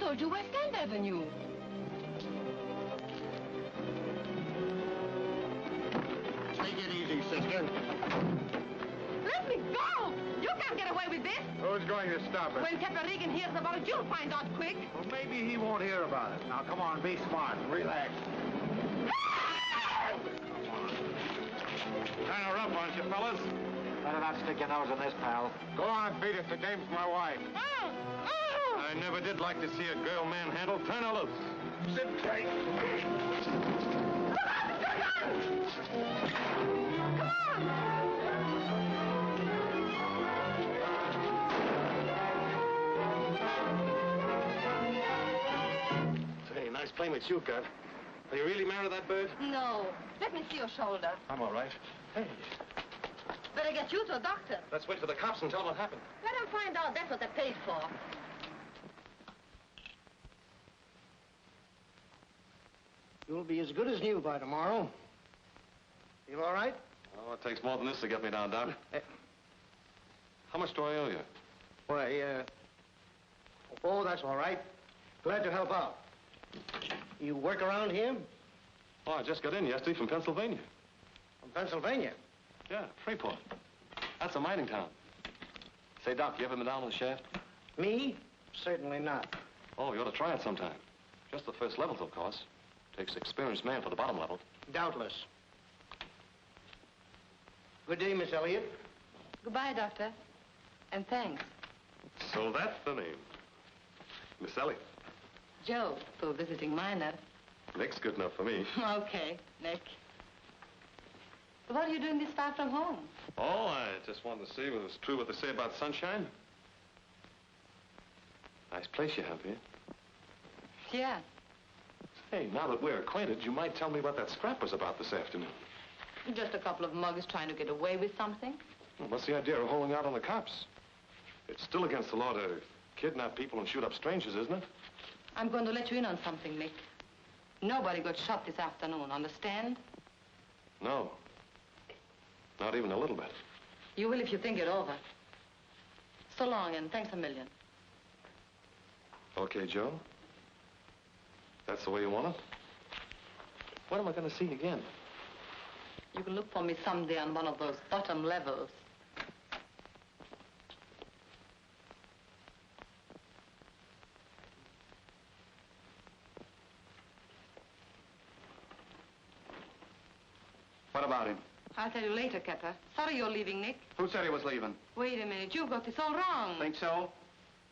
told you West End Avenue. Take it easy, sister. Let me go! You can't get away with this. Who's going to stop us? When Captain Regan hears about it, you'll find out quick. Well, maybe he won't hear about it. Now, come on, be smart and relax. Kind of rough, aren't you, fellas? Better not stick your nose in this, pal. Go on, beat it. The dame's my wife. I never did like to see a girl manhandled. Turn her loose. Sit tight. Come on! Say, nice plane with you, Gus. Are you really married to that bird? No. Let me see your shoulder. I'm all right. Hey, Better get you to a doctor. let's wait for the cops and tell them what happened. Let them find out that's what they're paid for. You'll be as good as new by tomorrow. Feel all right? Oh, it takes more than this to get me down, Doc. How much do I owe you? Why, oh, that's all right. Glad to help out. You work around here? Oh, I just got in yesterday from Pennsylvania. From Pennsylvania? Yeah, Freeport. That's a mining town. Say, Doc, you ever been down on the shaft? Me? Certainly not. Oh, you ought to try it sometime. Just the first levels, of course. Takes an experienced man for the bottom level. Doubtless. Good day, Miss Elliott. Goodbye, Doctor. And thanks. So that's the name. Miss Elliott. Joe, for visiting miner. Nick's good enough for me. Okay, Nick. What are you doing this far from home? Oh, I just wanted to see if it was true what they say about sunshine. Nice place you have here. Yeah. Hey, now that we're acquainted, you might tell me what that scrap was about this afternoon. Just a couple of mugs trying to get away with something. Well, what's the idea of holding out on the cops? It's still against the law to kidnap people and shoot up strangers, isn't it? I'm going to let you in on something, Nick. Nobody got shot this afternoon, understand? No. Not even a little bit. You will if you think it over. So long, and thanks a million. Okay, Joe. That's the way you want it? When am I going to see you again? You can look for me someday on one of those bottom levels. What about him? I'll tell you later, Kepper. Sorry you're leaving, Nick. Who said he was leaving? Wait a minute. You've got this all wrong. Think so?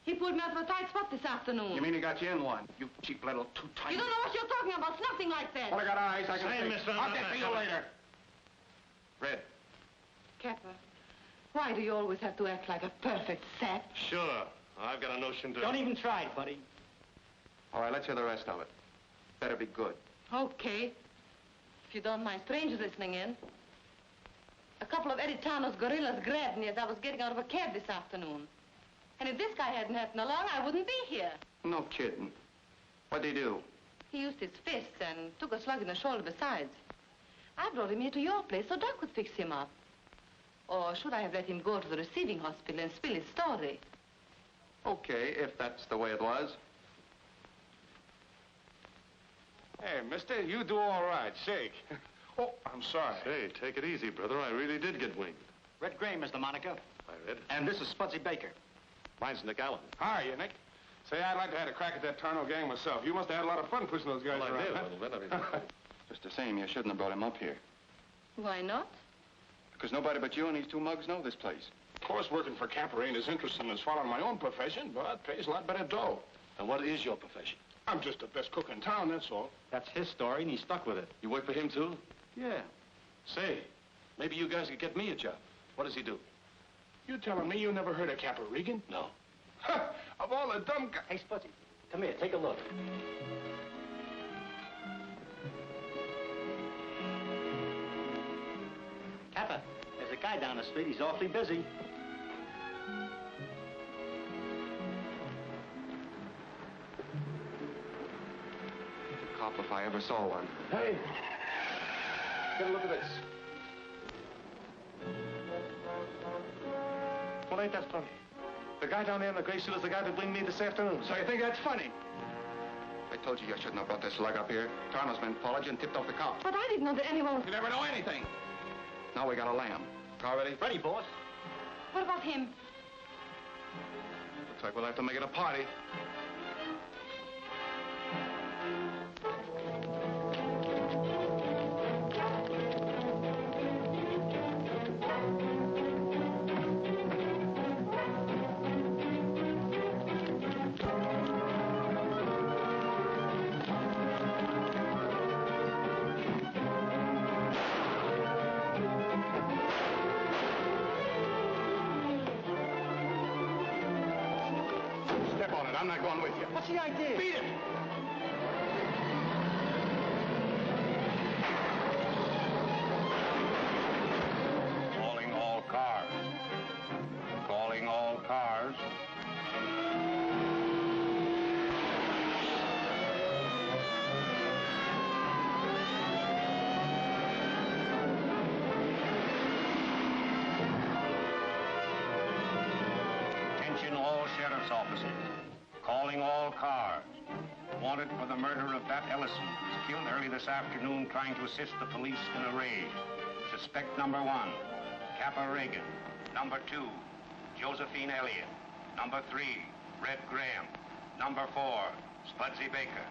He pulled me out of a tight spot this afternoon. You mean he got you in one? You cheap little two-timers. You don't know what you're talking about. It's nothing like that. Well, I got eyes. I can Say, see. mister, I'll get to you later. Red. Kepper, why do you always have to act like a perfect sap? Sure. I've got a notion to... Don't even try it, buddy. All right, let's hear the rest of it. Better be good. Okay. If you don't mind strangers listening in. A couple of Eddie Tano's gorillas grabbed me as I was getting out of a cab this afternoon. And if this guy hadn't happened along, I wouldn't be here. No kidding. What'd he do? He used his fists and took a slug in the shoulder besides. I brought him here to your place so Doc could fix him up. Or should I have let him go to the receiving hospital and spill his story? Okay, if that's the way it was. Hey, mister, you do all right. Shake. Oh, I'm sorry. Say, take it easy, brother. I really did get winged. Red Gray, Mr. Monica. I read. And this is Spudsy Baker. Mine's Nick Allen. How are you, Nick? Say, I'd like to have a crack at that Tarno gang myself. You must have had a lot of fun pushing those guys Well, I around. did, huh? a little bit. I mean, Just the same, you shouldn't have brought him up here. Why not? Because nobody but you and these two mugs know this place. Of course, working for Capper ain't as interesting as following my own profession, but it pays a lot better dough. and what is your profession? I'm just the best cook in town, that's all. That's his story, and he stuck with it. You work for him, too? Yeah. Say, maybe you guys could get me a job. What does he do? You telling me you never heard of Capper Regan? No. Of all the dumb guys. Hey, Spudsy, come here, take a look. Capper, there's a guy down the street. He's awfully busy. A cop if I ever saw one. Hey, get a look at this. Well, ain't that funny? The guy down there in the gray suit is the guy that blamed me this afternoon. So you think that's funny? I told you shouldn't have brought this slug up here. Tarno's been followed you and tipped off the cops. But I didn't know that anyone... You never know anything. Now we got a lamb. Car ready? Ready, boss. What about him? Looks like we'll have to make it a party. I'm not going with you. What's the idea? Beat it! Calling all cars. Calling all cars. Attention all sheriff's officers. Calling all cars. Wanted for the murder of that Ellison, who was killed early this afternoon trying to assist the police in a raid. Suspect number 1, Kappa Regan. Number 2, Josephine Elliott. Number 3, Red Graham. Number 4, Spudsy Baker.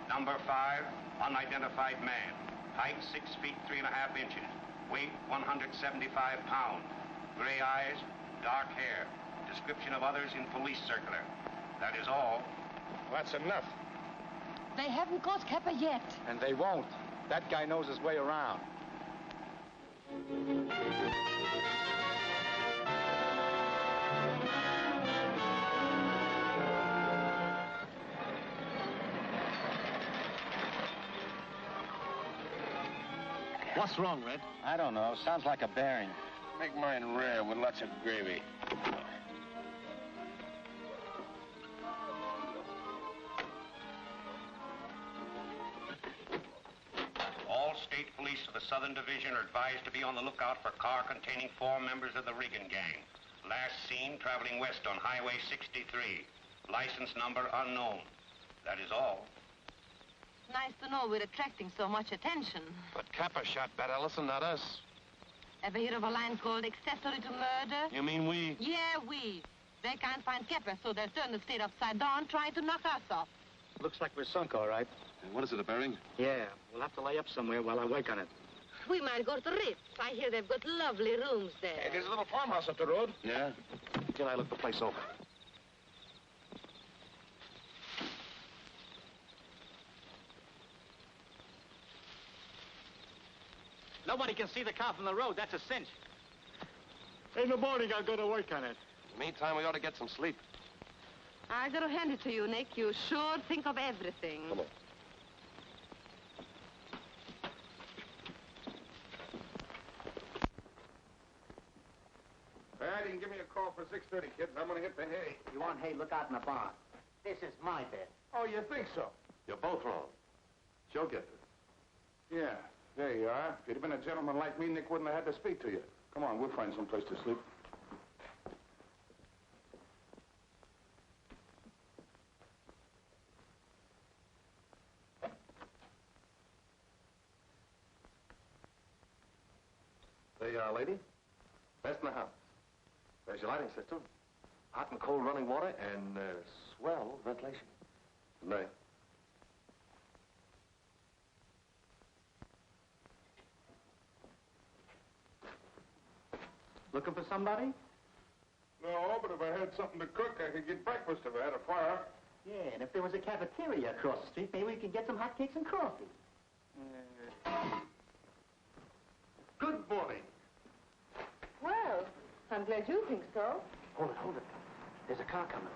Number 5, unidentified man. Height 6 feet 3.5 inches. Weight 175 pounds. Gray eyes, dark hair. Description of others in police circular. That is all. Well, that's enough. They haven't caught Kappa yet. And they won't. That guy knows his way around. What's wrong, Red? I don't know. Sounds like a bearing. Make mine rare with lots of gravy. All state police of the Southern Division are advised to be on the lookout for car containing 4 members of the Regan gang. Last seen traveling west on Highway 63. License number unknown. That is all. Nice to know we're attracting so much attention. But Kappa shot Bat Ellison, not us. Ever hear of a line called accessory to murder? You mean we? Yeah, we. They can't find Kappa, so they'll turn the state upside down trying to knock us off. Looks like we're sunk, all right. What is it, a bearing? Yeah, we'll have to lay up somewhere while I work on it. We might go to the Ritz. I hear they've got lovely rooms there. Hey, there's a little farmhouse up the road. Yeah? Till I look the place over. Nobody can see the car from the road. That's a cinch. In the morning, I'll go to work on it. In the meantime, we ought to get some sleep. I gotta hand it to you, Nick. You sure think of everything. Come on. All right, you can give me a call for 6:30, kids. I'm gonna hit the hay. You want hay, look out in the barn. This is my bed. Oh, you think so? You're both wrong. She'll get this. Yeah, there you are. If you'd have been a gentleman like me, Nick wouldn't have had to speak to you. Come on, we'll find some place to sleep. There you are, lady. Best in the house. There's your lighting system. Hot and cold running water and swell ventilation. Good night. Looking for somebody? No, but if I had something to cook, I could get breakfast if I had a fire. Yeah, and if there was a cafeteria across the street, maybe we could get some hotcakes and coffee. Good morning. Well, I'm glad you think so. Hold it. There's a car coming.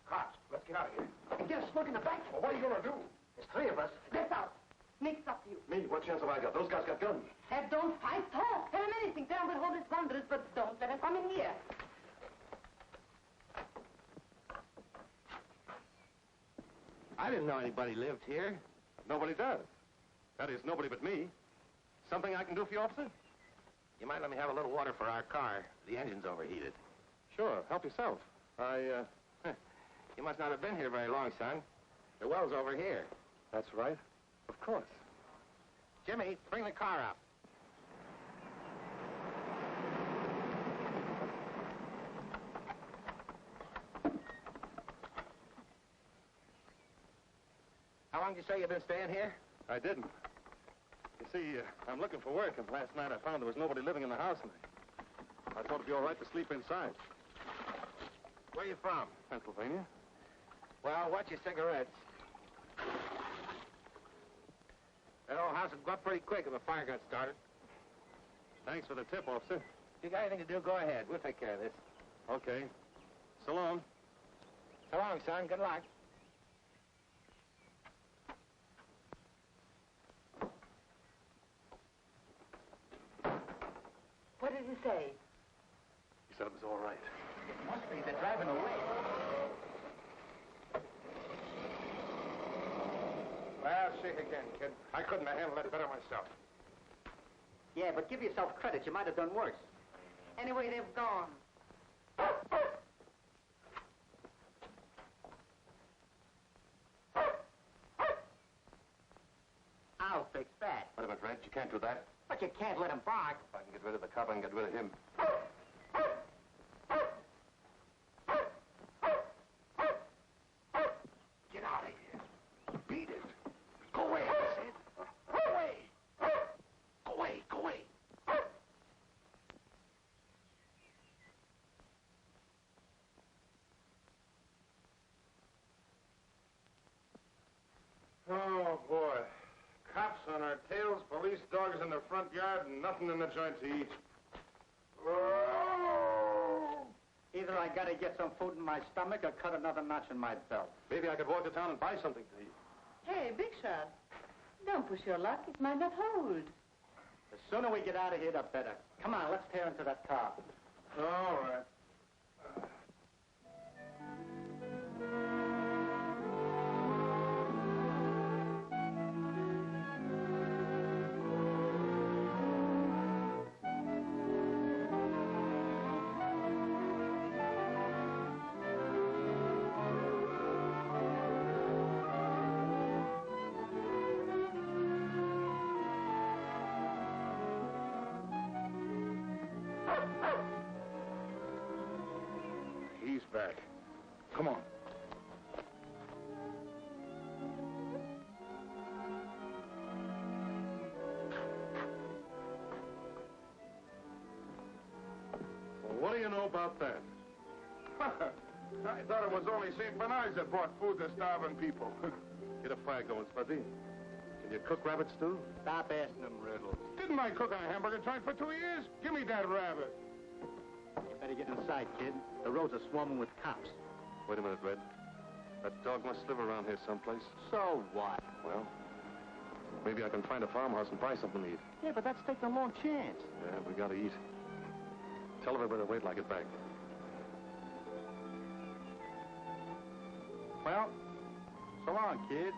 Cops, let's get out of here. And get a smoke in the back. Well, what are you gonna do? There's 3 of us. Get out. Nick's up to you. Me? What chance have I got? Those guys got guns. Don't fight, talk. Tell him anything. Tell him we'll hold his wonders, but don't let him come in here. I didn't know anybody lived here. Nobody does. That is, nobody but me. Something I can do for you, officer? You might let me have a little water for our car. The engine's overheated. Sure, help yourself. You must not have been here very long, son. The well's over here. That's right. Of course. Jimmy, bring the car up. How long did you say you've been staying here? I didn't. You see, I'm looking for work, and last night I found there was nobody living in the house, and I thought it'd be all right to sleep inside. Where are you from? Pennsylvania. Well, watch your cigarettes. That old house would go up pretty quick if a fire got started. Thanks for the tip, officer. If you got anything to do, go ahead. We'll take care of this. Okay. So long. So long, son. Good luck. What did he say? He said it was all right. It must be. They're driving away. Well, shake again, kid. I couldn't have handled it better myself. Yeah, but give yourself credit. You might have done worse. Anyway, they've gone. I'll fix that. Wait a minute, Red. You can't do that. But you can't let him bark. If I can get rid of the cop, I can get rid of him. Get out of here. Beat it. Go away, I said. Go away. Go away. Go away. Oh, boy. Cops on our tails, police dogs in the front yard, and nothing in the joint to eat. Oh! Either I gotta get some food in my stomach or cut another notch in my belt. Maybe I could walk to town and buy something to eat. Hey, Big Shot. Don't push your luck. It might not hold. The sooner we get out of here, the better. Come on, let's tear into that car. All right. He's back. Come on. Well, what do you know about that? I thought it was only St. Bernard's that brought food to starving people. Get a fire going, Spudsy. Can you cook rabbit stew? Stop asking them riddles. Didn't I cook a hamburger joint for 2 years? Give me that rabbit. You better get inside, kid. The roads are swarming with cops. Wait a minute, Red. That dog must live around here someplace. So what? Well, maybe I can find a farmhouse and buy something to eat. Yeah, but that's taking a long chance. Yeah, we gotta eat. Tell everybody to wait till I get back. Well, so long, kid.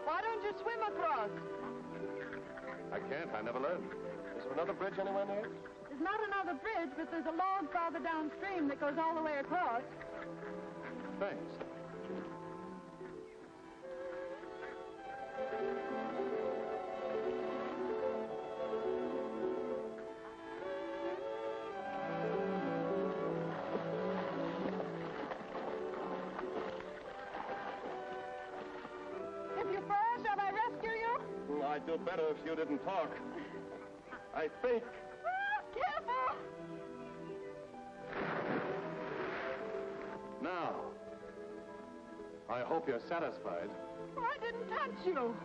Why don't you swim across? I can't. I never learned. Is there another bridge anywhere near? There's not another bridge, but there's a log farther downstream that goes all the way across. Thanks. If you fall, shall I rescue you? Well, I'd do better if you didn't talk. I think. Careful! Now, I hope you're satisfied. I didn't touch you.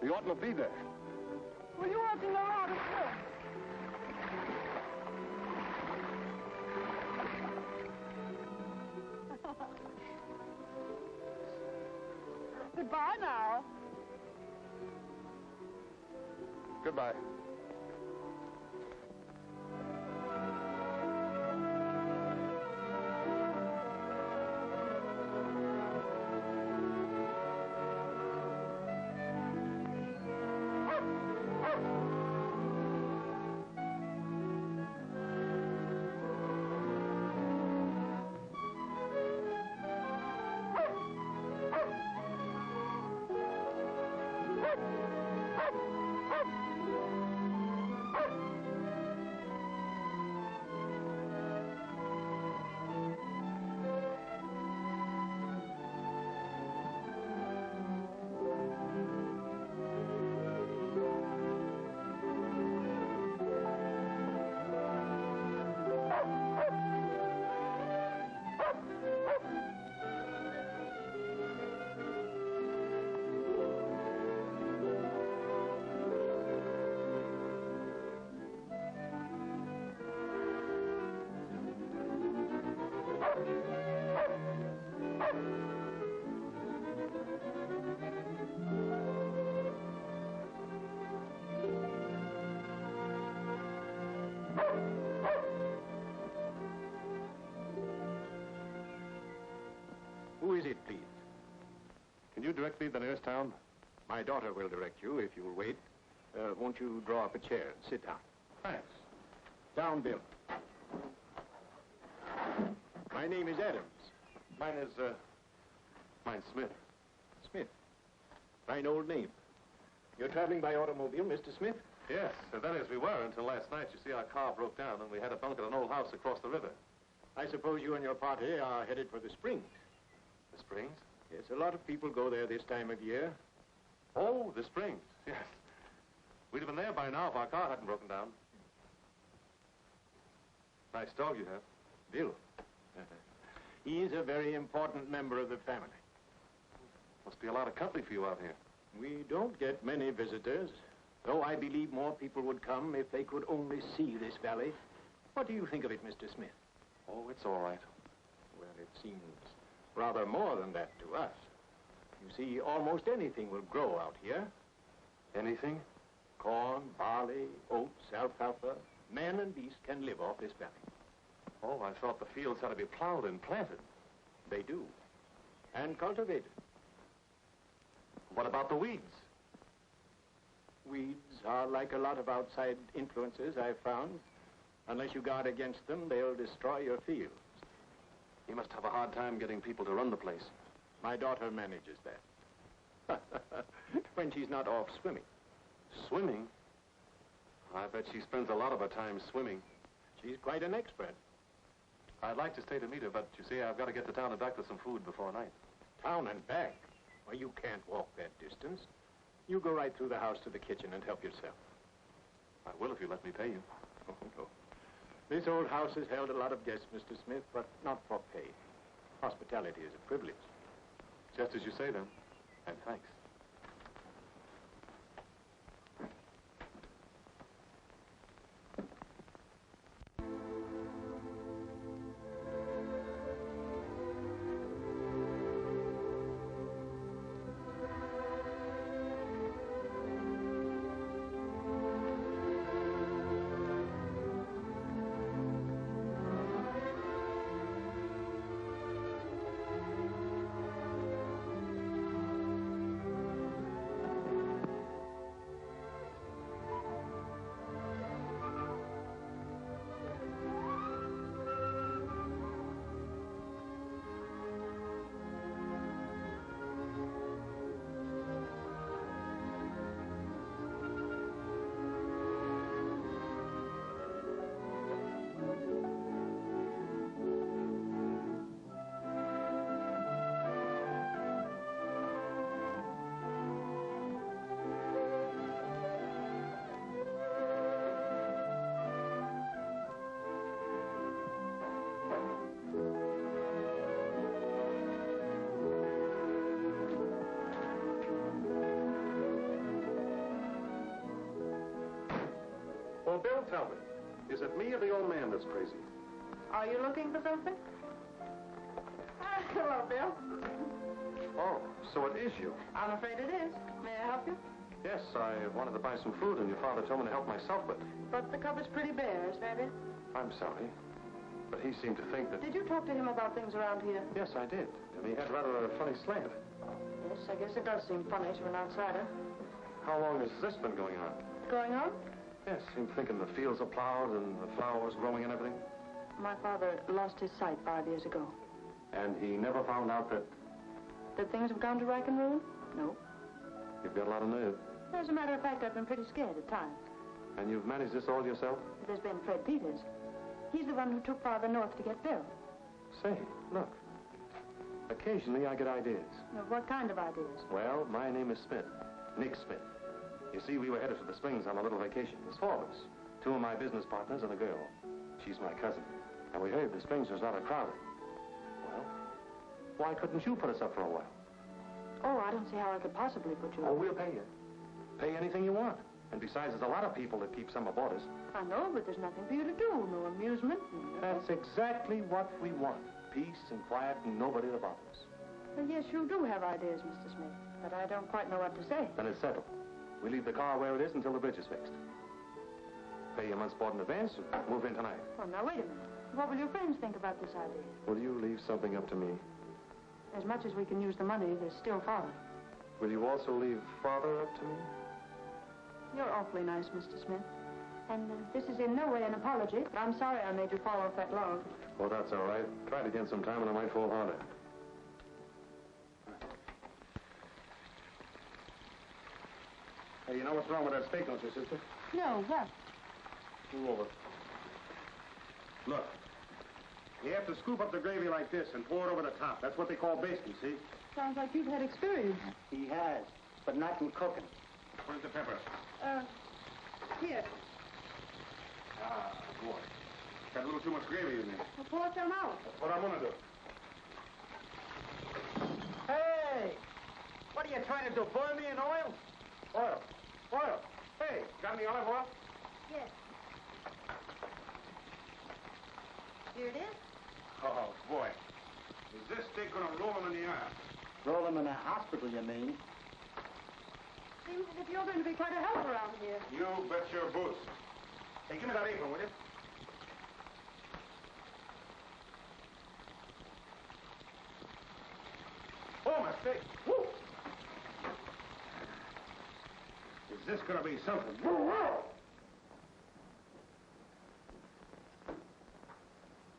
You oughtn't to be there. Well, you ought to know how to swim. Goodbye now. Goodbye. Who is it, please? Can you direct me to the nearest town? My daughter will direct you if you'll wait. Won't you draw up a chair and sit down? Thanks. Down, Bill. My name is Adams. Mine's Smith. Smith. Fine old name. You're traveling by automobile, Mr. Smith? Yes, that is, we were until last night. You see, our car broke down and we had to bunk at an old house across the river. I suppose you and your party are headed for the Springs. The Springs? Yes, a lot of people go there this time of year. Oh, the Springs, yes. We'd have been there by now if our car hadn't broken down. Nice dog you have. Bill. He's a very important member of the family. Must be a lot of company for you out here. We don't get many visitors, though I believe more people would come if they could only see this valley. What do you think of it, Mr. Smith? Oh, it's all right. Well, it seems rather more than that to us. You see, almost anything will grow out here. Anything? Corn, barley, oats, alfalfa. Man and beast can live off this valley. Oh, I thought the fields had to be plowed and planted. They do. And cultivated. What about the weeds? Weeds are like a lot of outside influences, I've found. Unless you guard against them, they'll destroy your fields. You must have a hard time getting people to run the place. My daughter manages that. When she's not off swimming. Swimming? I bet she spends a lot of her time swimming. She's quite an expert. I'd like to stay to meet her, but you see, I've got to get to town and back with some food before night. Town and back? Well, you can't walk that distance. You go right through the house to the kitchen and help yourself. I will if you let me pay you. Oh, no. This old house has held a lot of guests, Mr. Smith, but not for pay. Hospitality is a privilege. Just as you say, then. And thanks. Well, Bill, tell me, is it me or the old man that's crazy? Are you looking for something? Hello, Bill. Oh, so it is you. I'm afraid it is. May I help you? Yes, I wanted to buy some food, and your father told me to help myself, but... But the cupboard's pretty bare, isn't it? I'm sorry. But he seemed to think that... Did you talk to him about things around here? Yes, I did. And he had rather a funny slant. Yes, I guess it does seem funny to an outsider. How long has this been going on? Going on? Yes, him thinking the fields are plowed and the flowers growing and everything. My father lost his sight 5 years ago. And he never found out that... That things have gone to rack and ruin? No. You've got a lot of nerve. As a matter of fact, I've been pretty scared at times. And you've managed this all yourself? There's been Fred Peters. He's the one who took Father north to get Bill. Say, look. Occasionally I get ideas. What kind of ideas? Well, my name is Smith. Nick Smith. You see, we were headed for the Springs on a little vacation. There's 4 of us. 2 of my business partners and a girl. She's my cousin. And we heard the Springs was rather crowded. Well, why couldn't you put us up for a while? Oh, I don't see how I could possibly put you Oh, up. we'll pay you. Pay anything you want. And besides, there's a lot of people that keep summer boarders. I know, but there's nothing for you to do. No amusement. That's exactly what we want. Peace and quiet and nobody to bother us. Well, yes, you do have ideas, Mr. Smith. But I don't quite know what to say. Then it's settled. We leave the car where it is until the bridge is fixed. Pay your month's board in advance and move in tonight. Well, now, wait a minute. What will your friends think about this idea? Will you leave something up to me? As much as we can use the money, there's still Father. Will you also leave Father up to me? You're awfully nice, Mr. Smith. And this is in no way an apology, but I'm sorry I made you fall off that log. Well, that's all right. Try it again sometime and I might fall harder. Hey, you know what's wrong with that steak, don't you, sister? No, what? Move over. Look. You have to scoop up the gravy like this and pour it over the top. That's what they call basting, see? Sounds like you've had experience. He has, but not in cooking. Where's the pepper? Here. Ah, boy. Got a little too much gravy in there. Well, pour some out. That's what I'm gonna do. Hey! What are you trying to do, boil me in oil? Oil. Oil. Hey, got any olive oil? Yes. Here it is. Oh, boy. Is this steak gonna roll him in the eye? Roll him in a hospital, you mean? Seems as if you're going to be quite a help around here. You bet your boots. Hey, give me that apron, will you? Oh, my steak. Woo! Is this gonna be something? Woo!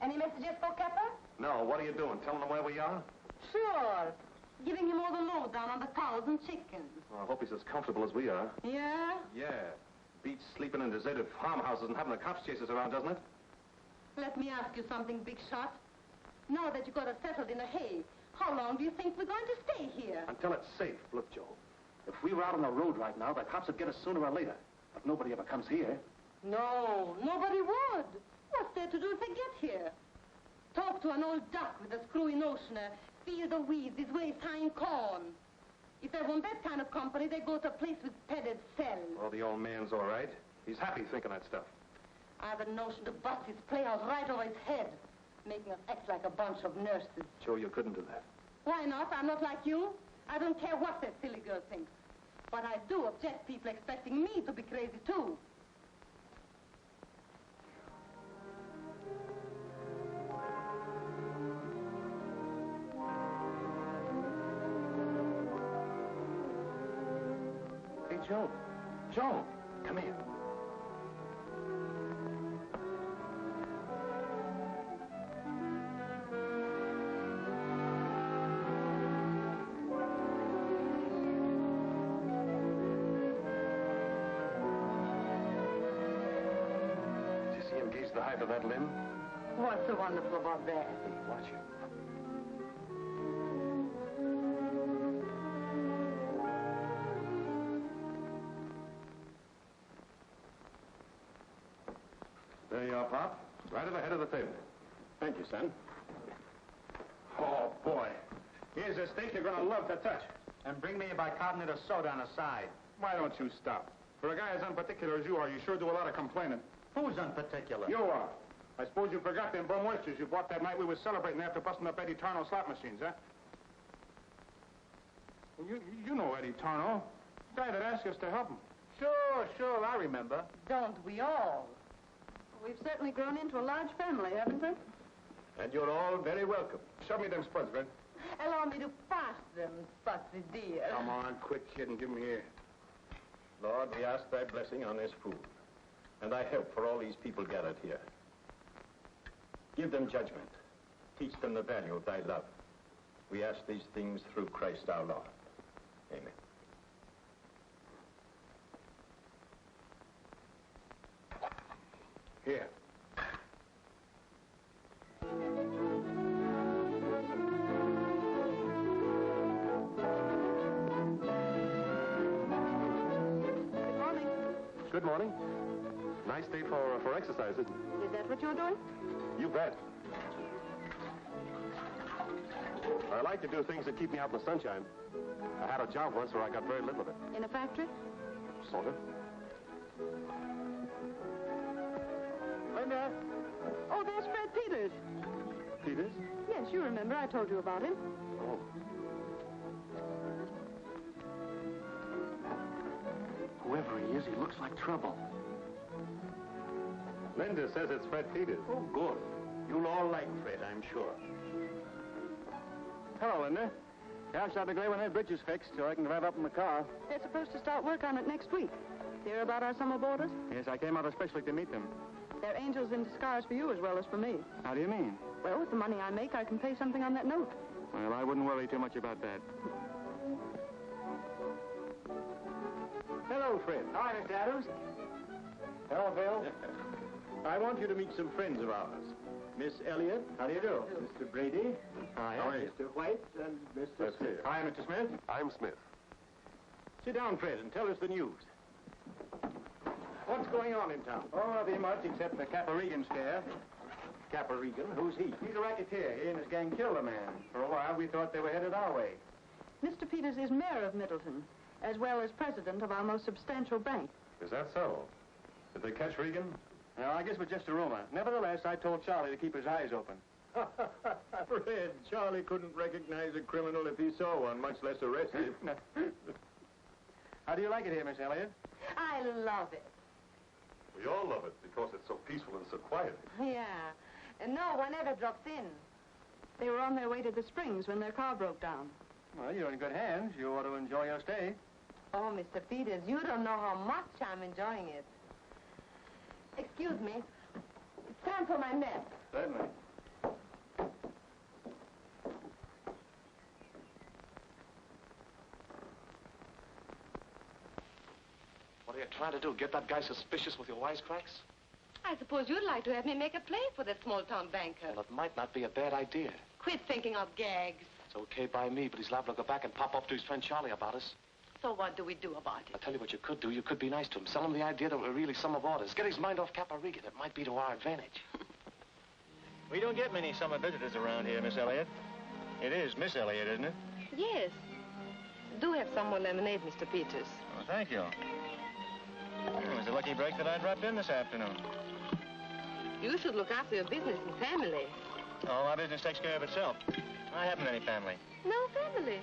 Any messages for Kepper? No, what are you doing? Telling them where we are? Sure. Giving him all the lowdown on the cows and chickens. Well, I hope he's as comfortable as we are. Yeah? Yeah. Beats sleeping in deserted farmhouses and having the cops chase us around, doesn't it? Let me ask you something, Big Shot. Now that you got us settled in a hay, how long do you think we're going to stay here? Until it's safe. Look, Joe. If we were out on the road right now, the cops would get us sooner or later. But nobody ever comes here. No, nobody would. What's there to do if they get here? Talk to an old duck with a screwy notioner, feel the weeds his waist high in corn. If they want that kind of company, they go to a place with padded cells. Well, the old man's all right. He's happy thinking that stuff. I've a notion to bust his playhouse right over his head, making us act like a bunch of nurses. Joe, you couldn't do that. Why not? I'm not like you. I don't care what that silly girl thinks. But I do object people expecting me to be crazy, too. Hey, Joe. Joe, come here. The height of that limb? What's so wonderful about that? Watch it. There you are, Pop. Right at the head of the table. Thank you, son. Oh, boy. Here's a steak you're going to love to touch. And bring me a bicarbonate of soda on the side. Why don't you stop? For a guy as unparticular as you are, you sure do a lot of complaining. Who's unparticular? You are. I suppose you forgot them bum oysters you bought that night we were celebrating after busting up Eddie Tarno's slot machines, huh? You know Eddie Tarno. The guy that asked us to help him. Sure, I remember. Don't we all? We've certainly grown into a large family, haven't we? And you're all very welcome. Show me them spuds, Red. Allow me to pass them, Spudsy dear. Come on, quit kidding. Give 'em here. Lord, we ask thy blessing on this food, and thy help for all these people gathered here. Give them judgment. Teach them the value of thy love. We ask these things through Christ our Lord. Amen. Here. Good morning. Nice day for exercise, isn't it? Is that what you're doing? You bet. I like to do things that keep me out in the sunshine. I had a job once where I got very little of it. In a factory? Sort of. Linda? Oh, there's Fred Peters. Peters? Yes, you remember. I told you about him. Oh. Whoever he is, he looks like trouble. Linda says it's Fred Peters. Oh, good. You'll all like Fred, I'm sure. Hello, Linda. Cash out the gray when that bridge is fixed so I can drive up in the car. They're supposed to start work on it next week. Hear about our summer boarders? Yes, I came out especially to meet them. They're angels in disguise for you as well as for me. How do you mean? Well, with the money I make, I can pay something on that note. Well, I wouldn't worry too much about that. Hello, Fred. Hi, Mr. Adams. Hello, Bill. I want you to meet some friends of ours. Miss Elliott. How do you do? Mr. Brady. Hi. How are you? Mr. White and Mr. Let's see. Smith. Hi, Mr. Smith. I'm Smith. Sit down, Fred, and tell us the news. What's going on in town? Oh, nothing much except the Capper Regan scare. Capper Regan? Who's he? He's a racketeer. He and his gang killed a man. For a while, we thought they were headed our way. Mr. Peters is mayor of Middleton, as well as president of our most substantial bank. Is that so? Did they catch Regan? No, I guess it was just a rumor. Nevertheless, I told Charlie to keep his eyes open. Fred, Charlie couldn't recognize a criminal if he saw one, much less arrest him. How do you like it here, Miss Elliott? I love it. We all love it because it's so peaceful and so quiet. Yeah. And no one ever drops in. They were on their way to the Springs when their car broke down. Well, you're in good hands. You ought to enjoy your stay. Oh, Mr. Peters, you don't know how much I'm enjoying it. Excuse me. It's time for my mess. Certainly. What are you trying to do? Get that guy suspicious with your wisecracks? I suppose you'd like to have me make a play for that small-town banker. Well, it might not be a bad idea. Quit thinking of gags. It's okay by me, but he's liable to go back and pop up to his friend Charlie about us. So what do we do about it? I'll tell you what you could do. You could be nice to him. Sell him the idea that we're really summer boarders. Get his mind off Capper Regan. It might be to our advantage. We don't get many summer visitors around here, Miss Elliott. It is Miss Elliott, isn't it? Yes. Do have some more lemonade, Mr. Peters. Oh, thank you. It was a lucky break that I dropped in this afternoon. You should look after your business and family. Oh, my business takes care of itself. I haven't any family. No family?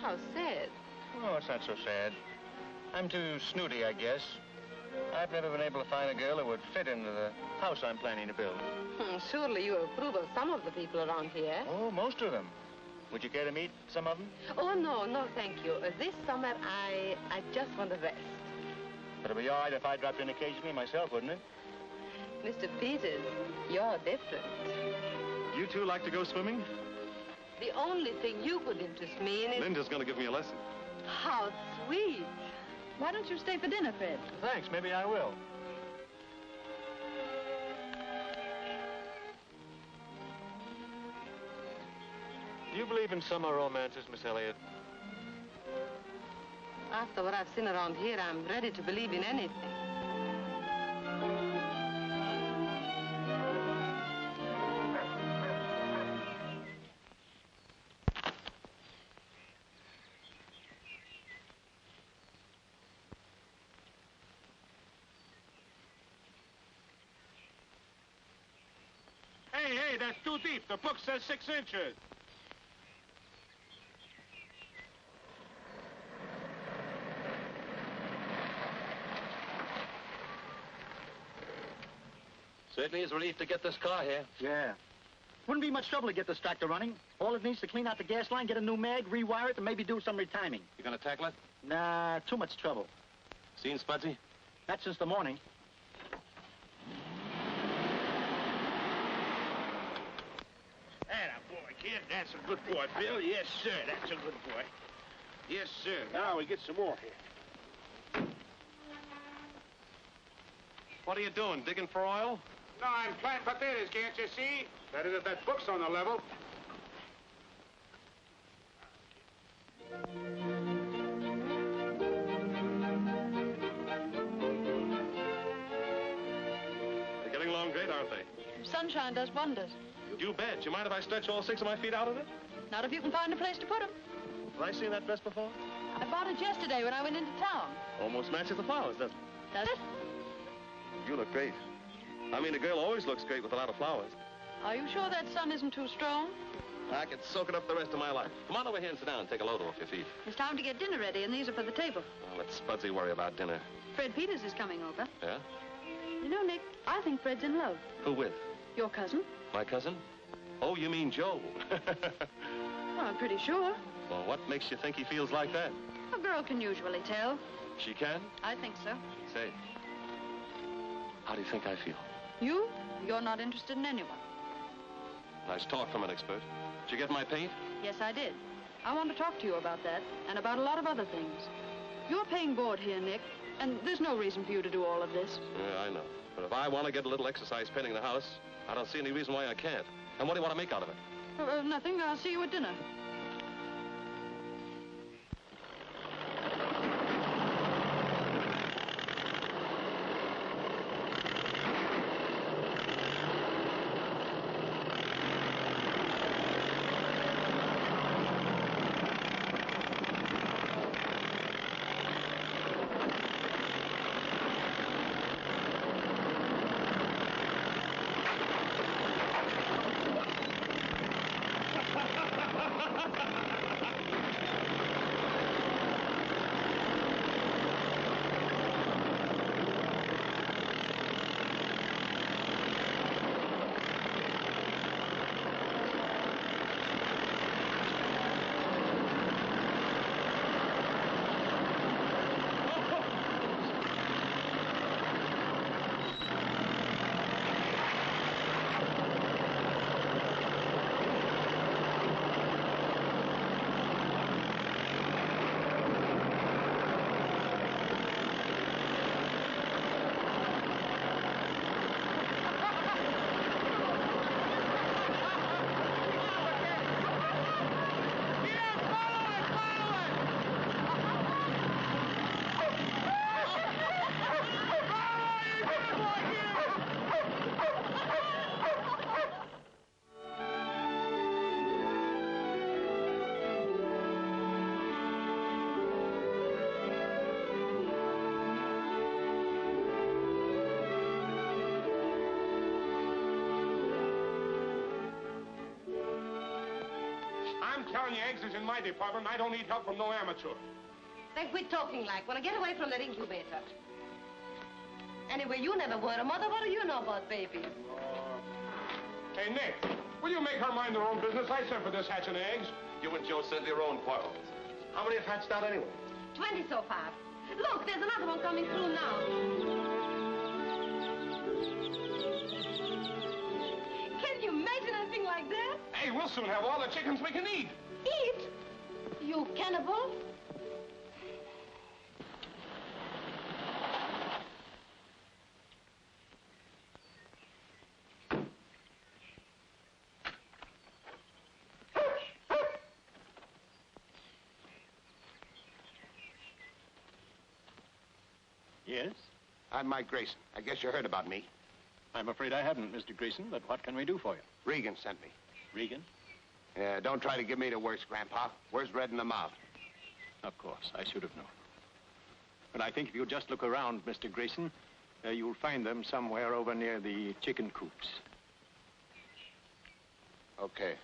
How sad. Oh, it's not so sad. I'm too snooty, I guess. I've never been able to find a girl who would fit into the house I'm planning to build. Surely you approve of some of the people around here. Oh, most of them. Would you care to meet some of them? Oh, no, thank you. This summer, I just want to rest. But it'd be all right if I dropped in occasionally myself, wouldn't it? Mr. Peters, you're different. You two like to go swimming? The only thing you could interest me in is... Linda's going to give me a lesson. How sweet. Why don't you stay for dinner, Fred? Thanks, maybe I will. Do you believe in summer romances, Miss Elliott? After what I've seen around here, I'm ready to believe in anything. Hey, that's too deep. The book says 6 inches. Certainly is a relief to get this car here. Yeah. Wouldn't be much trouble to get this tractor running. All it needs to clean out the gas line, get a new mag, rewire it, and maybe do some retiming. You gonna tackle it? Nah, too much trouble. Seen Spudsy? Not since the morning. Atta boy, kid. That's a good boy, Bill. Yes, sir. That's a good boy. Yes, sir. Now we get some more here. What are you doing, digging for oil? No, I'm planting potatoes, can't you see? That is, if that book's on the level. They're getting along great, aren't they? Sunshine does wonders. You bet. You mind if I stretch all 6 of my feet out of it? Not if you can find a place to put them. Have I seen that dress before? I bought it yesterday when I went into town. Almost matches the flowers, doesn't it? Does it? You look great. I mean, a girl always looks great with a lot of flowers. Are you sure that sun isn't too strong? I could soak it up the rest of my life. Come on over here and sit down and take a load off your feet. It's time to get dinner ready, and these are for the table. Well, let Spudsy worry about dinner. Fred Peters is coming over. Yeah? You know, Nick, I think Fred's in love. Who with? Your cousin? My cousin? Oh, you mean Joe. Well, I'm pretty sure. Well, what makes you think he feels like that? A girl can usually tell. She can? I think so. Say, how do you think I feel? You? You're not interested in anyone. Nice talk from an expert. Did you get my paint? Yes, I did. I want to talk to you about that, and about a lot of other things. You're paying board here, Nick, and there's no reason for you to do all of this. Yeah, I know. But if I want to get a little exercise painting the house, I don't see any reason why I can't. And what do you want to make out of it? Nothing. I'll see you at dinner. Telling you, eggs is in my department. I don't need help from no amateur. Then quit talking like. When I get away from that incubator. Anyway, you never were a mother. What do you know about babies? Hey, Nick, will you make her mind her own business? I sent for this hatching eggs. You and Joe settle your own quarrels. How many have hatched out anyway? 20 so far. Look, there's another one coming through now. Can you imagine anything like that? Hey, we'll soon have all the chickens we can eat. Eat? You cannibal? Yes? I'm Mike Grayson. I guess you heard about me. I'm afraid I haven't, Mr. Grayson, but what can we do for you? Regan sent me. Regan? Don't try to give me the worst, Grandpa. Where's red in the mouth? Of course, I should have known. But I think if you just look around, Mr. Grayson, you'll find them somewhere over near the chicken coops. Okay.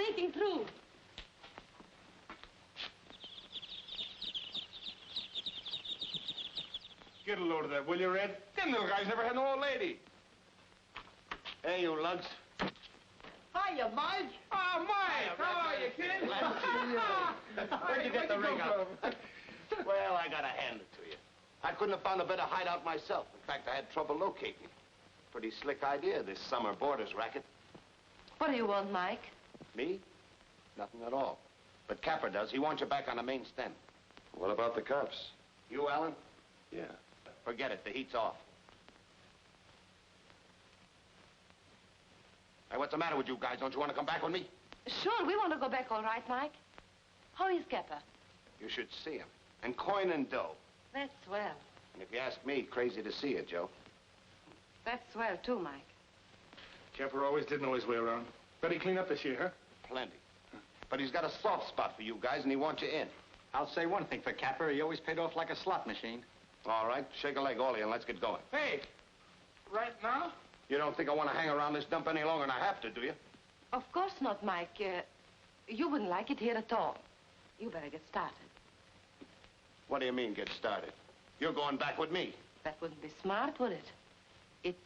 breaking through. Get a load of that, will you, Red? Them little guys never had no old lady. Hey, you lugs. Hiya, Mike. Oh, Mike, how are you, kid? Where'd you get the rig out? Well, I gotta hand it to you. I couldn't have found a better hideout myself. In fact, I had trouble locating it. Pretty slick idea, this summer boarders racket. What do you want, Mike? Me? Nothing at all. But Capper does. He wants you back on the main stem. What about the cops? You, Alan? Yeah. Forget it. The heat's off. Hey, what's the matter with you guys? Don't you want to come back with me? Sure, we want to go back all right, Mike. How is Capper? You should see him. And coin and dough. That's swell. And if you ask me, crazy to see you, Joe. That's swell, too, Mike. Capper always did know his way around. Better clean up this year, huh? Plenty. But he's got a soft spot for you guys, and he wants you in. I'll say one thing for Capper. He always paid off like a slot machine. All right, shake a leg, all of you, and let's get going. Hey, right now? You don't think I want to hang around this dump any longer than I have to, do you? Of course not, Mike. You wouldn't like it here at all. You better get started. What do you mean, get started? You're going back with me. That wouldn't be smart, would it?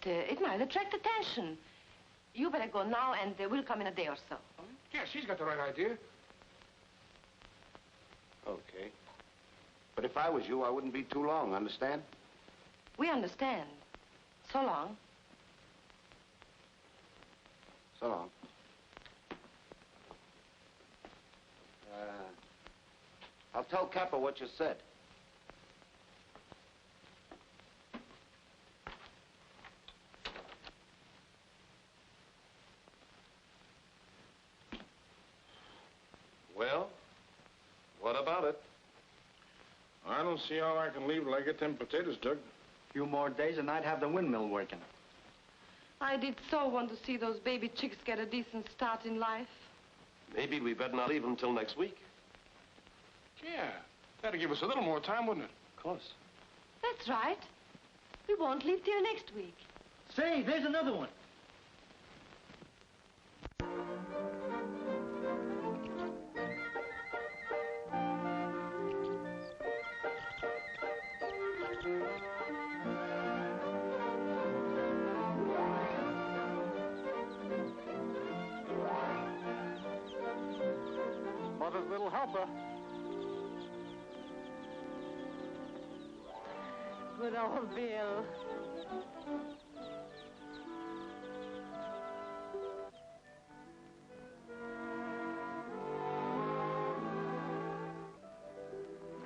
It might attract attention. You better go now, and we'll come in a day or so. Yeah, she's got the right idea. Okay. But if I was you, I wouldn't be too long, understand? We understand. So long. So long. I'll tell Capper what you said. Well, what about it? I don't see how I can leave till I get them potatoes dug. A few more days and I'd have the windmill working. I did so want to see those baby chicks get a decent start in life. Maybe we better not leave until next week. Yeah, that'd give us a little more time, wouldn't it? Of course. That's right. We won't leave till next week. Say, there's another one. Mother's little helper. Good old Bill.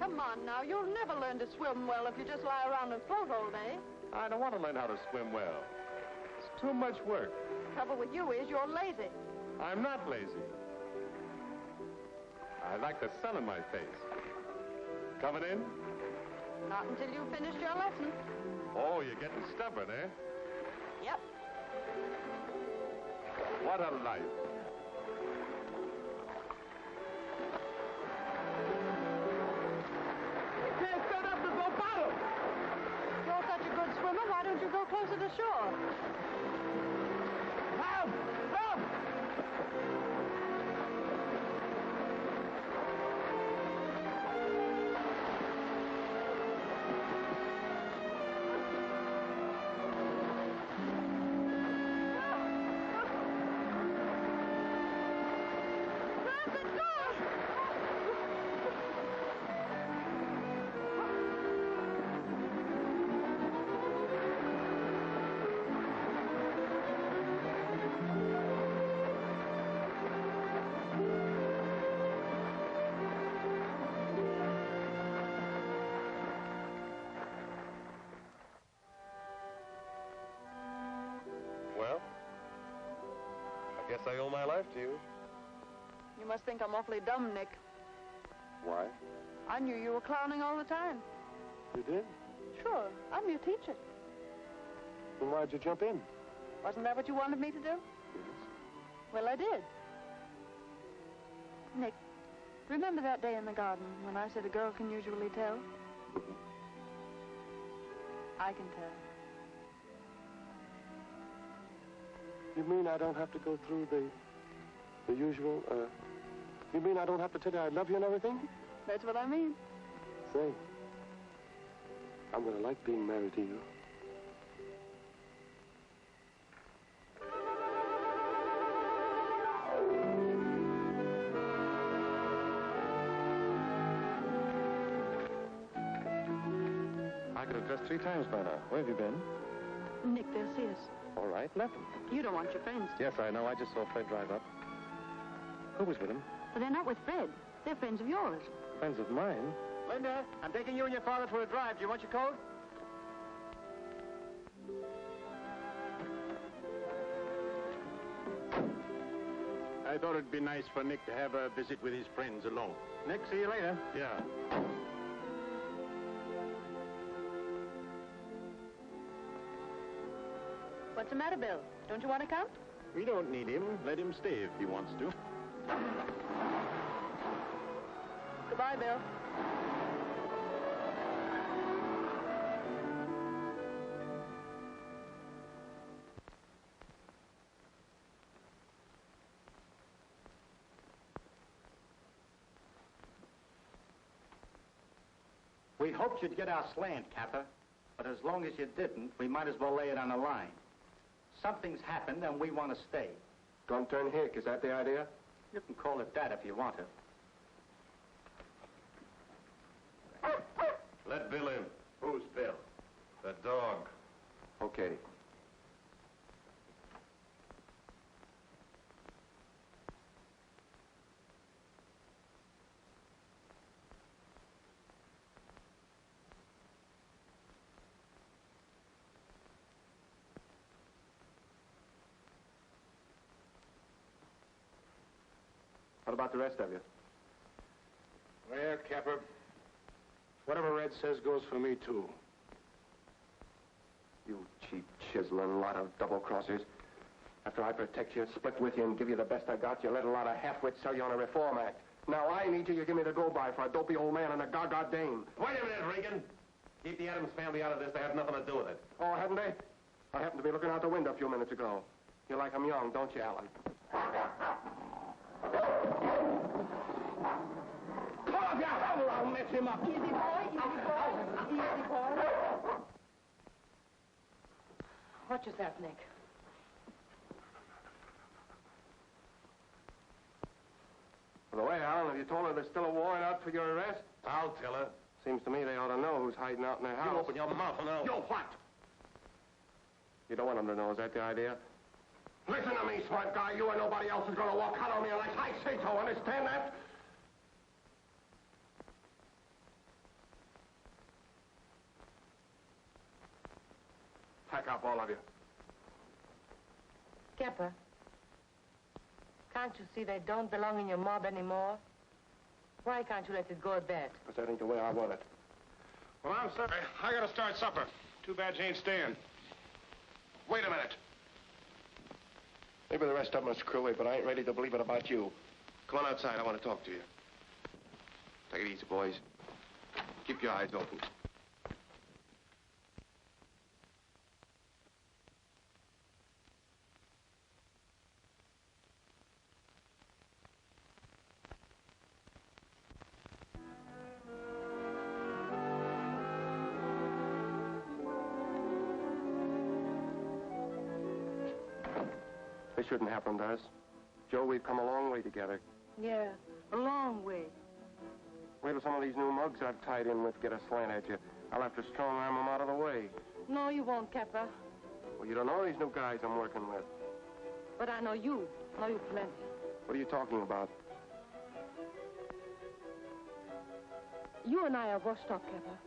Come on now, you'll never learn to swim well if you just lie around and float all day. I don't want to learn how to swim well. It's too much work. Trouble with you is you're lazy. I'm not lazy. I like the sun in my face. Coming in? Not until you've finished your lesson. Oh, you're getting stubborn, eh? Yep. What a life. You can't fill up the boat bottom. You're such a good swimmer, why don't you go closer to shore? Help! Help! Well, I guess I owe my life to you. You must think I'm awfully dumb, Nick. Why? I knew you were clowning all the time. You did? Sure, I'm your teacher. Then why'd you jump in? Wasn't that what you wanted me to do? Yes. Well, I did. Nick, remember that day in the garden when I said a girl can usually tell? I can tell. You mean I don't have to go through the The usual, you mean I don't have to tell you I love you and everything? That's what I mean. Say, I'm gonna like being married to you. I could have dressed 3 times by now. Where have you been? Nick, they'll see us. All right, left them. You don't want your friends. Yes, I know. I just saw Fred drive up. Who was with him? But they're not with Fred. They're friends of yours. Friends of mine. Linda, I'm taking you and your father for a drive. Do you want your coat? I thought it'd be nice for Nick to have a visit with his friends alone. Nick, see you later. Yeah. What's the matter, Bill? Don't you want to come? We don't need him. Let him stay if he wants to. Goodbye, Bill. We hoped you'd get our slant, Capper. But as long as you didn't, we might as well lay it on the line. Something's happened, and we want to stay. Gun turn hick, is that the idea? You can call it that if you want to. Let Bill in. Who's Bill? The dog. Okay. What about the rest of you? Well, Capper, whatever Red says goes for me, too. You cheap, chiseling lot of double-crossers. After I protect you, split with you, and give you the best I got, you let a lot of half-wits sell you on a reform act. Now I need you, you give me the go-by for a dopey old man and a gaga dame. Wait a minute, Regan. Keep the Adams family out of this. They have nothing to do with it. Oh, haven't they? I happened to be looking out the window a few minutes ago. You like 'em young, don't you, Alan? Come here, I'll mess him up. Easy boy, easy boy. Watch yourself, Nick. By the way, Alan, have you told her there's still a warrant out for your arrest? I'll tell her. Seems to me they ought to know who's hiding out in their house. You open your mouth and I'll... You what? You don't want them to know, is that the idea? Listen to me, smart guy. You and nobody else is going to walk out on me unless I say so. Understand that? Pack up, all of you. Skipper, can't you see they don't belong in your mob anymore? Why can't you let it go at that? Because that ain't the way I want it. Well, I'm sorry. I gotta start supper. Too bad you ain't staying. Wait a minute. Maybe the rest of them are screwy, but I ain't ready to believe it about you. Come on outside. I want to talk to you. Take it easy, boys. Keep your eyes open. This shouldn't happen to us. Joe, we've come a long way together. Yeah, a long way. Wait till some of these new mugs I've tied in with get a slant at you. I'll have to strong-arm them out of the way. No, you won't, Capper. Well, you don't know these new guys I'm working with. But I know you. Know you plenty. What are you talking about? You and I are washed up, Capper.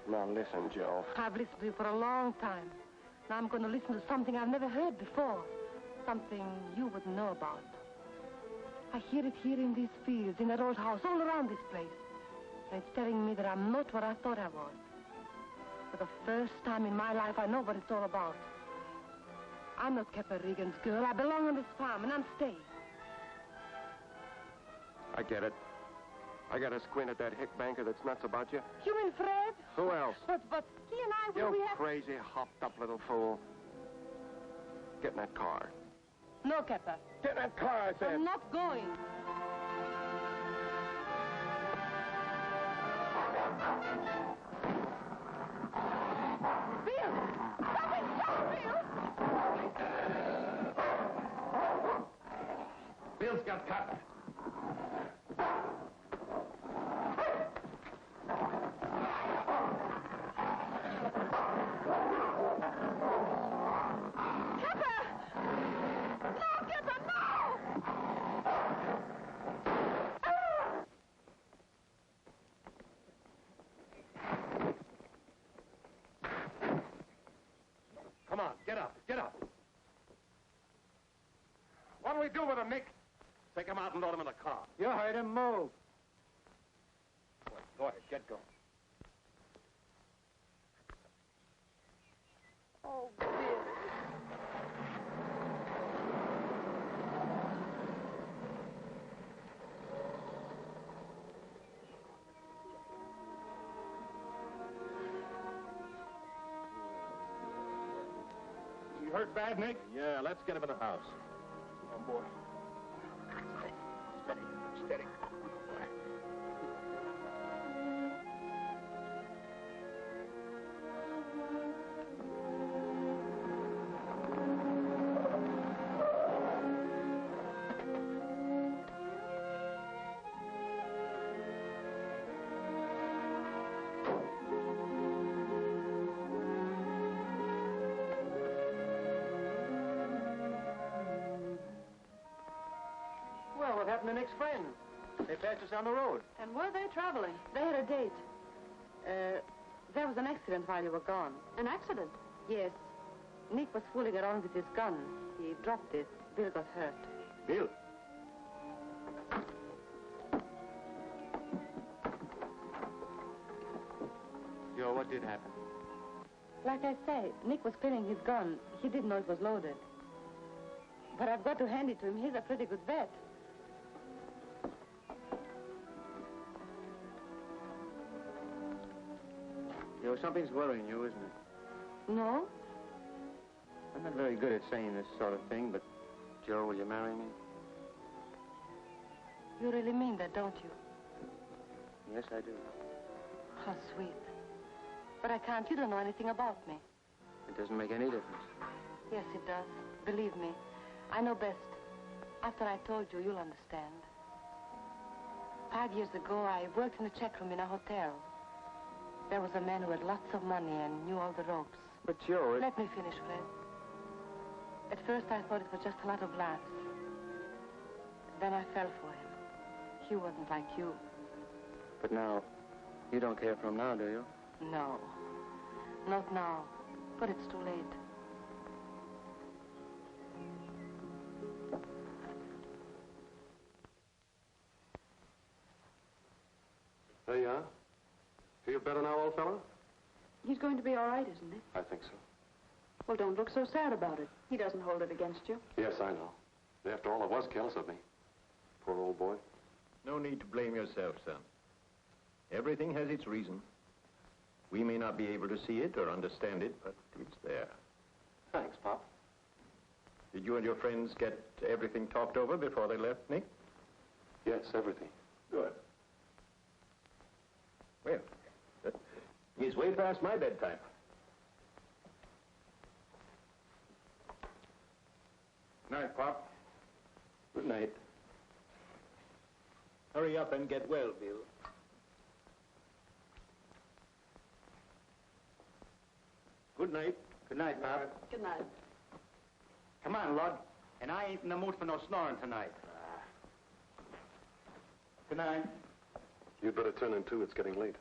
Now, listen, Joe. I've listened to you for a long time. Now I'm going to listen to something I've never heard before. Something you wouldn't know about. I hear it here in these fields, in that old house, all around this place. And it's telling me that I'm not what I thought I was. For the first time in my life, I know what it's all about. I'm not Capper Regan's girl. I belong on this farm, and I'm staying. I get it. I got to squint at that hick banker that's nuts about you. You and Fred? Who else? But he and I, You we have... crazy, hopped-up little fool. Get in that car. No, Capper. Get in that car, I said. I'm not going. Bill! Something, stop, Bill! Bill's got cut. Come on, get up, get up. What do we do with him, Nick? Take him out and load him in the car. You heard him. Move. Go ahead, get going. Oh, Bill. You hurt bad, Nick? Yeah, let's get him in the house. Come on, boy. Steady, steady. Well, what happened to Nick's friends? They passed us on the road. And were they traveling? They had a date. There was an accident while you were gone. An accident? Yes. Nick was fooling around with his gun. He dropped it. Bill got hurt. Bill? Joe, what did happen? Like I say, Nick was cleaning his gun. He didn't know it was loaded. But I've got to hand it to him. He's a pretty good vet. Joe, something's worrying you, isn't it? No? I'm not very good at saying this sort of thing, but, Joe, will you marry me? You really mean that, don't you? Yes, I do. How sweet. But I can't. You don't know anything about me. It doesn't make any difference. Yes, it does. Believe me. I know best. After I told you, you'll understand. 5 years ago, I worked in a check room in a hotel. There was a man who had lots of money and knew all the ropes. But, Joe, Let me finish, Fred. At first, I thought it was just a lot of laughs. Then I fell for him. He wasn't like you. But now, you don't care for him now, do you? No. Not now. But it's too late. There you are. Feel better now, old fellow? He's going to be all right, isn't he? I think so. Well, don't look so sad about it. He doesn't hold it against you. Yes, I know. After all, I was careless of me. Poor old boy. No need to blame yourself, son. Everything has its reason. We may not be able to see it or understand it, but it's there. Thanks, Pop. Did you and your friends get everything talked over before they left, Nick? Yes, everything. Good. Well, it's way past my bedtime. Night, Pop. Good night. Hurry up and get well, Bill. Good night. Good night, Pop. Good night. Come on, Lud. And I ain't in the mood for no snoring tonight. Good night. You'd better turn in, too. It's getting late.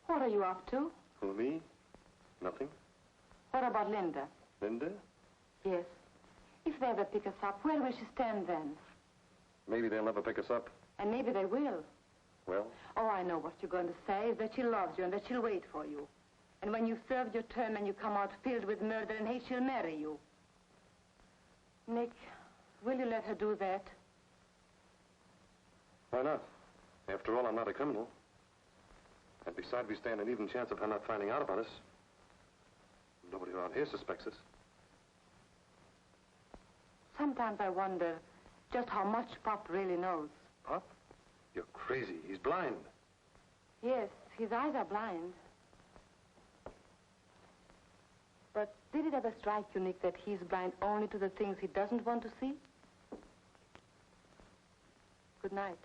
What are you up to? Who, me? Nothing. What about Linda? Linda? Yes. If they ever pick us up, where will she stand then? Maybe they'll never pick us up. And maybe they will. Well? Oh, I know what you're going to say, that she loves you and that she'll wait for you. And when you've served your term and you come out filled with murder and hate, she'll marry you. Nick, will you let her do that? Why not? After all, I'm not a criminal. And besides, we stand an even chance of her not finding out about us. Nobody around here suspects us. sometimes I wonder just how much Pop really knows. Pop? You're crazy. He's blind. Yes, his eyes are blind. But did it ever strike you, Nick, that he's blind only to the things he doesn't want to see? Good night.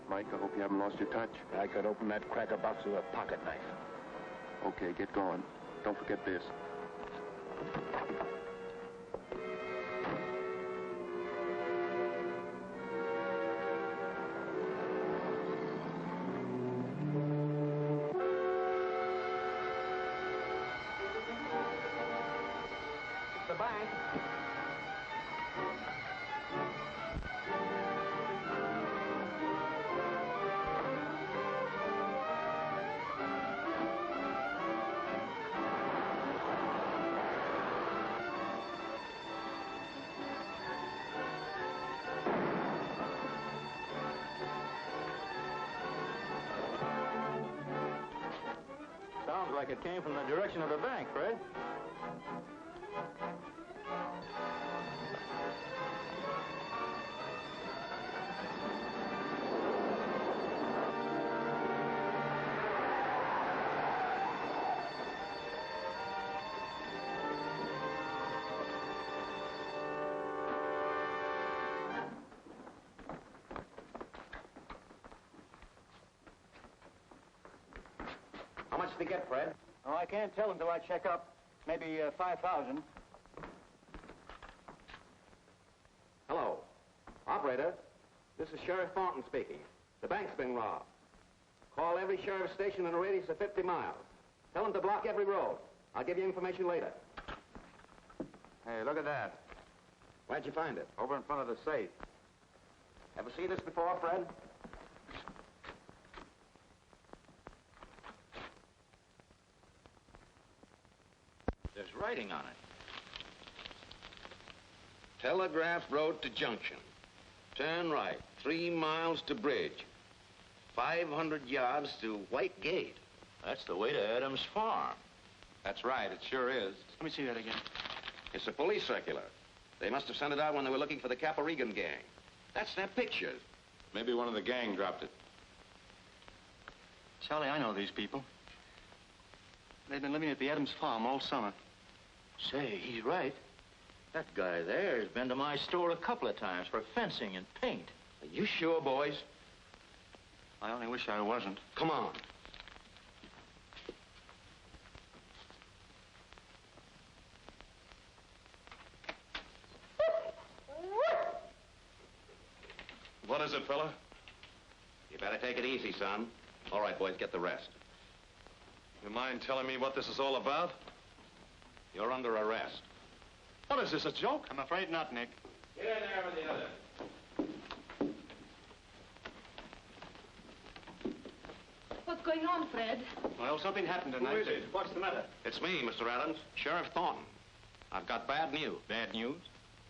Mike, I hope you haven't lost your touch. I could open that cracker box with a pocket knife. Okay, get going. Don't forget this. The bank. Sounds like it came from the direction of the bank, Fred. How much did he get, Fred? Oh, I can't tell until I check up. Maybe 5,000. Hello. Operator, this is Sheriff Thornton speaking. The bank's been robbed. Call every sheriff's station in a radius of 50 miles. Tell them to block every road. I'll give you information later. Hey, look at that. Where'd you find it? Over in front of the safe. Ever see this before, Fred? There's writing on it. Telegraph Road to Junction. Turn right, 3 miles to Bridge. 500 yards to White Gate. That's the way to Adams Farm. That's right, it sure is. Let me see that again. It's a police circular. They must have sent it out when they were looking for the Regan gang. That's their picture. Maybe one of the gang dropped it. Charlie, I know these people. They've been living at the Adams Farm all summer. Say, he's right. That guy there has been to my store a couple of times for fencing and paint. Are you sure, boys? I only wish I wasn't. Come on. What is it, fella? You better take it easy, son. All right, boys, get the rest. You mind telling me what this is all about? You're under arrest. What is this, a joke? I'm afraid not, Nick. Get in there with the others. What's going on, Fred? Well, something happened tonight. Who is it? What's the matter? It's me, Mr. Adams, Sheriff Thornton. I've got bad news. Bad news?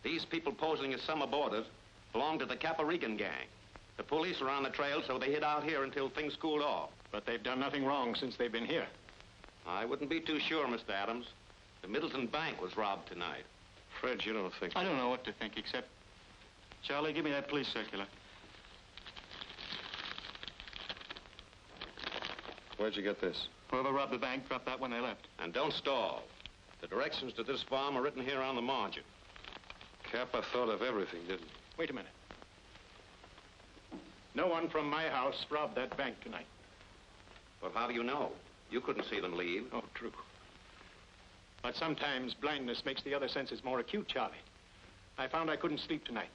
These people posing as summer boarders belong to the Regan gang. The police are on the trail, so they hid out here until things cooled off. But they've done nothing wrong since they've been here. I wouldn't be too sure, Mr. Adams. The Middleton Bank was robbed tonight. Fred, you don't think... I don't know what to think, except... Charlie, give me that police circular. Where'd you get this? Whoever robbed the bank dropped that when they left. And don't stall. The directions to this farm are written here on the margin. Kappa thought of everything, didn't he? Wait a minute. No one from my house robbed that bank tonight. Well, how do you know? You couldn't see them leave. Oh, true. But sometimes blindness makes the other senses more acute, Charlie. I found I couldn't sleep tonight.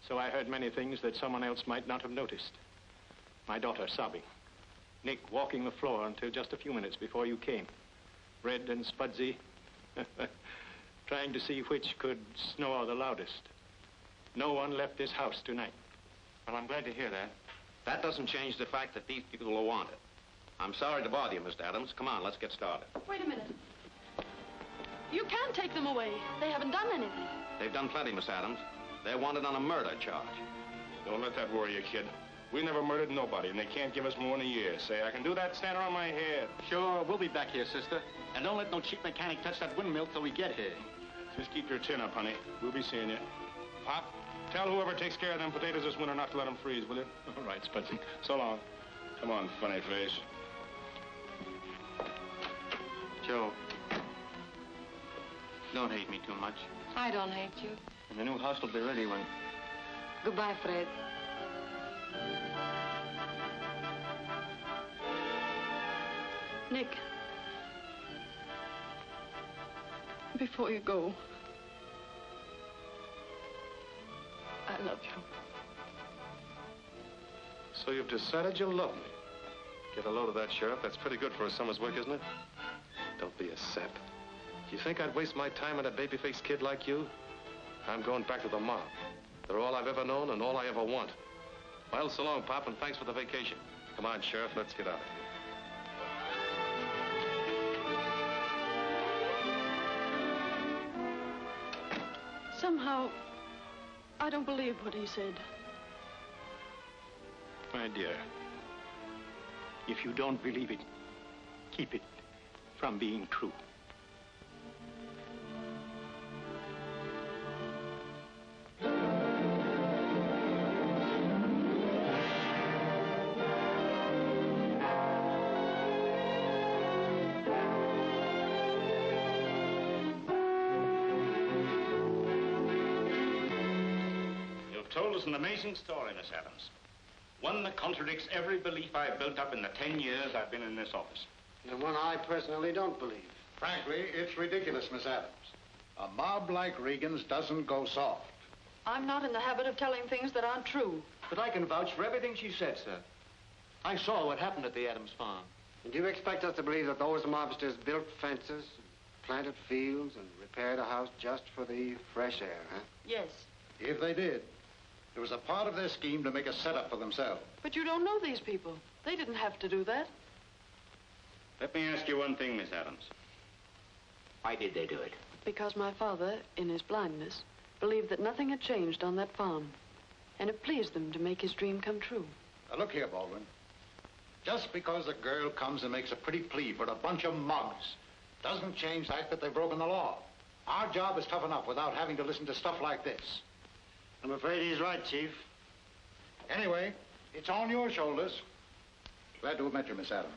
So I heard many things that someone else might not have noticed. My daughter sobbing. Nick walking the floor until just a few minutes before you came. Red and Spudsy trying to see which could snore the loudest. No one left this house tonight. Well, I'm glad to hear that. That doesn't change the fact that these people are wanted. I'm sorry to bother you, Mr. Adams. Come on, let's get started. Wait a minute. You can't take them away. They haven't done anything. They've done plenty, Miss Adams. They're wanted on a murder charge. Don't let that worry you, kid. We never murdered nobody, and they can't give us more than a year. Say, I can do that standing on my head. Sure, we'll be back here, sister. And don't let no cheap mechanic touch that windmill till we get here. Just keep your chin up, honey. We'll be seeing you. Pop, tell whoever takes care of them potatoes this winter not to let them freeze, will you? All right, Spudsy. So long. Come on, funny face. Joe, don't hate me too much. I don't hate you. And the new house will be ready when... Goodbye, Fred. Nick. Before you go, I love you. So you've decided you love me. Get a load of that, Sheriff. That's pretty good for a summer's work, isn't it? Don't be a sap. Do you think I'd waste my time on a baby-faced kid like you? I'm going back to the mob. They're all I've ever known and all I ever want. Well, so long, Pop, and thanks for the vacation. Come on, Sheriff, let's get out of here. Somehow, I don't believe what he said. My dear, if you don't believe it, keep it from being true. Told us an amazing story, Miss Adams. One that contradicts every belief I've built up in the 10 years I've been in this office. And one I personally don't believe. Frankly, it's ridiculous, Miss Adams. A mob like Regan's doesn't go soft. I'm not in the habit of telling things that aren't true. But I can vouch for everything she said, sir. I saw what happened at the Adams farm. And do you expect us to believe that those mobsters built fences, planted fields, and repaired a house just for the fresh air, huh? Yes. If they did, it was a part of their scheme to make a setup for themselves. But you don't know these people. They didn't have to do that. Let me ask you one thing, Miss Adams. Why did they do it? Because my father, in his blindness, believed that nothing had changed on that farm. And it pleased them to make his dream come true. Now, look here, Baldwin. Just because a girl comes and makes a pretty plea for a bunch of mugs doesn't change the fact that they've broken the law. Our job is tough enough without having to listen to stuff like this. I'm afraid he's right, Chief. Anyway, it's on your shoulders. Glad to have met you, Miss Adams.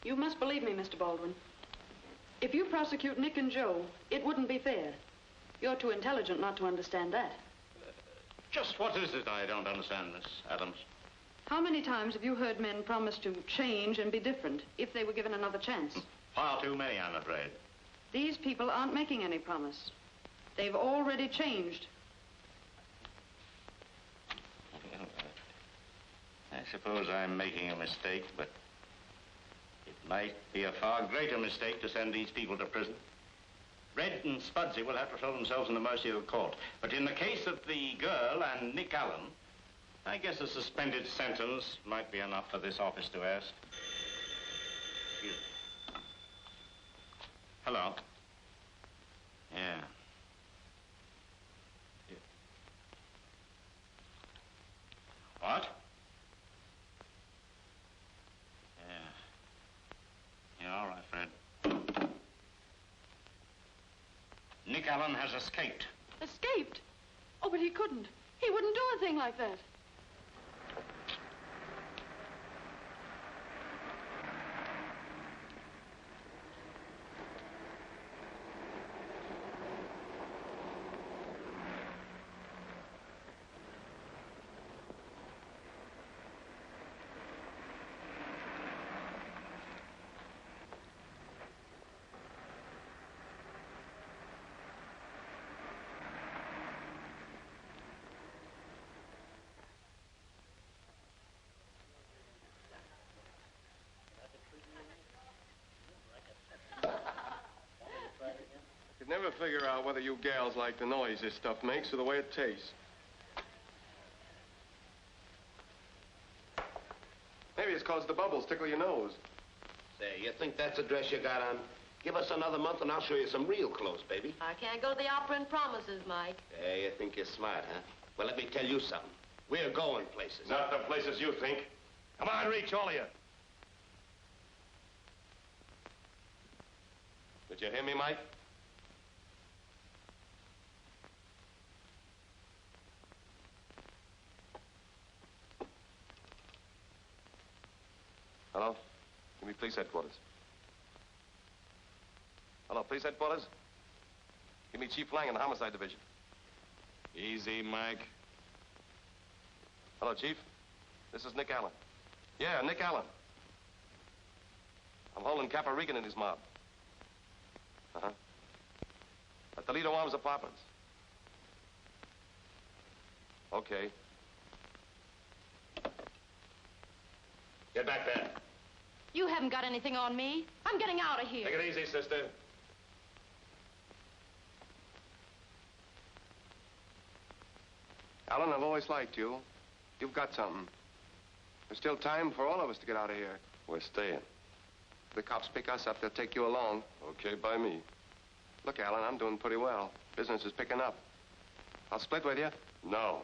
You must believe me, Mr. Baldwin. If you prosecute Nick and Joe, it wouldn't be fair. You're too intelligent not to understand that. Just what is it I don't understand, Miss Adams? How many times have you heard men promise to change and be different if they were given another chance? Far too many, I'm afraid. These people aren't making any promise. They've already changed. Well, I suppose I'm making a mistake, but it might be a far greater mistake to send these people to prison. Red and Spudsy will have to throw themselves in the mercy of the court. But in the case of the girl and Nick Allen, I guess a suspended sentence might be enough for this office to ask. Excuse me. Hello. Yeah. What? Yeah, all right, Fred. Nick Allen has escaped. Escaped? Oh, but he couldn't. He wouldn't do a thing like that. whether you gals like the noise this stuff makes or the way it tastes. Maybe it's 'cause the bubbles tickle your nose. Say, you think that's the dress you got on? Give us another month and I'll show you some real clothes, baby. I can't go to the opera and promises, Mike. Hey, you think you're smart, huh? Well, let me tell you something. We're going places. Not the places you think. Come on, reach, all of you. Did you hear me, Mike? Hello? Give me police headquarters. Hello, police headquarters? Give me Chief Lang in the homicide division. Easy, Mike. Hello, Chief. This is Nick Allen. Yeah, Nick Allen. I'm holding Capper Regan and his mob. Uh-huh. At the Toledo Arms Apartments. Okay. Get back there. You haven't got anything on me. I'm getting out of here. Take it easy, sister. Alan, I've always liked you. You've got something. There's still time for all of us to get out of here. We're staying. If the cops pick us up, they'll take you along. Okay, by me. Look, Alan, I'm doing pretty well. Business is picking up. I'll split with you. No.